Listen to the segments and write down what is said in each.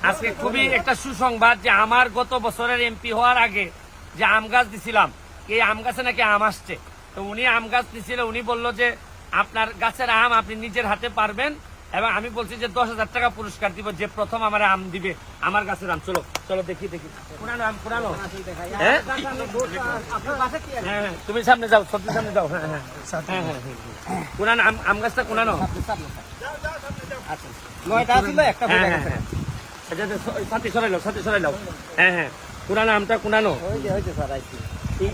আজকে খুবই একটা সুসংবাদ যে আমার গত বছরের এমপি হওয়ার আগে যে আম গাছ দিছিলাম, এই আম গাছে নাকি আম আসছে। তো উনি আম গাছ দিছিল, উনি বললো যে আপনার গাছের আম আপনি নিজের হাতে পারবেন, এবং আমি বলছি যে 10,000 টাকা পুরস্কার দিব যে প্রথম আমার আম দিবে আমার গাছের আম। চলো চলো দেখি পুরানো আম, পুরানো। হ্যাঁ হ্যাঁ, তুমি সামনে যাও, সত্যি সামনে যাও। হ্যাঁ হ্যাঁ হ্যাঁ হ্যাঁ, পুরানো আম গাছটা পুরানো। সাথে সরাই লাও, সাথে সরাই লাও। হ্যাঁ হ্যাঁ, পুরানো আমটা কুনানো।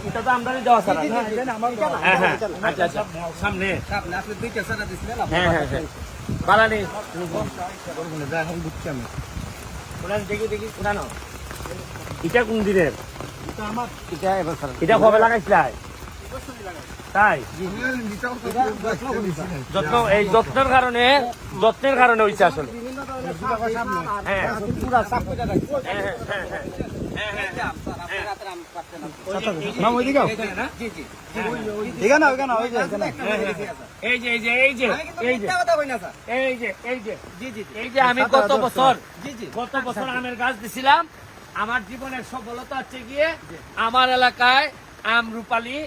এটা তো আমদানি দেওয়া স্যার। হ্যাঁ হ্যাঁ, আচ্ছা আচ্ছা, সামনে। হ্যাঁ হ্যাঁ হ্যাঁ, বালানি দেখি দেখি পুরানো। এটা কোন দিনের? এটা কবে লাগাইছিলাই? তাই যত্ন, এই যত্নের কারণে হয়েছে আসলে। হ্যাঁ আমি গত বছর আমের গাছ দিছিলাম। আমার জীবনের সফলতা হচ্ছে গিয়ে আমার এলাকায় আম রূপালী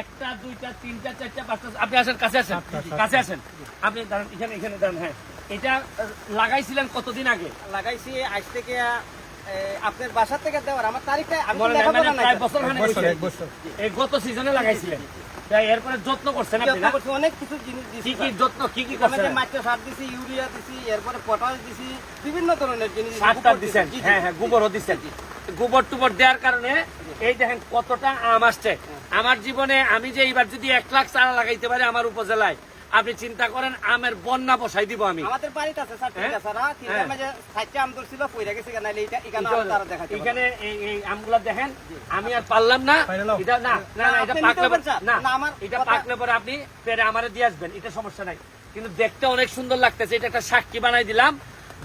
1টা 2টা 3টা 4টা 5টা। আপনি আসেন, কাছে আসেন, কাছে আসেন। আপনি দাঁড়ান, এখানে এখানে দাঁড়ান। হ্যাঁ, এটা লাগাইছিলেন কতদিন আগে? লাগাইছি আজ থেকে আপনার বাসা থেকে দেওয়ার আমার তারিখটা আমি এই গত সিজনে লাগাইছিলেন, তাই এরপরে যত্ন করছেন আপনি না? অনেক কিছু জিনিস দিছি। কি কি যত্ন, কি কি করছেন? মাইক্রো সার দিছি, ইউরিয়া দিছি, এরপরে পটাশ দিছি, বিভিন্ন ধরনের জিনিস সার দিচ্ছেন। হ্যাঁ হ্যাঁ, গোবরও দিচ্ছেন। গোবর টুবর দেওয়ার কারণে এই দেখেন কতটা আম আসছে। আমার জীবনে আমি যে এইবার যদি 1 লাখ চারা লাগাইতে পারি আমার উপজেলায়, আপনি চিন্তা করেন আমের বন্যা বসাই দিব আমি। আমাদের বাড়িতে আছে স্যার, ঠিক আছে স্যার। তিনটা যে 4টা আম ধরছিল পয়রা গেছে, নাইলে এটা এখানে তারা দেখাচ্ছে। এখানে এই আমগুলা দেখেন, আমি আর পারলাম না। এটা না না না, এটা পাকলে না, আমার এটা পাকলে পরে আপনি পেরে আমারে দিয়ে আসবেন, এটা সমস্যা নাই। কিন্তু দেখতে অনেক সুন্দর লাগতেছে। এটা একটা সাক্ষী বানাই দিলাম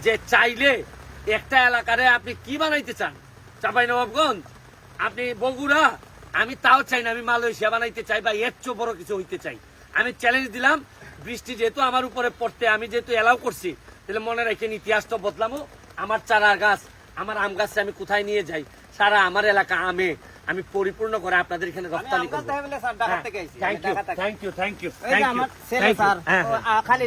যে চাইলে একটা এলাকারে আপনি কি বানাইতে চান, চাঁপাইনবাবগঞ্জ, আপনি বগুড়া, আমি তাও চাই না, আমি মালয়েশিয়া বানাইতে চাই বা এর চেয়ে বড় কিছু হইতে চাই। আমি চ্যালেঞ্জ দিলাম, বৃষ্টি যেহেতু আমার উপরে পড়তে আমি যেহেতু এলাও করছি, তাহলে মনে রাখেন ইতিহাস তো বদলামো। আমার চারা গাছ, আমার আম গাছে আমি কোথায় নিয়ে যাই, সারা আমার এলাকা আমে আমি পরিপূর্ণ করে আপনাদের এখানে রপ্তানি করব। Thank you, thank you, thank you, thank you. আমার ছেলে স্যার খালি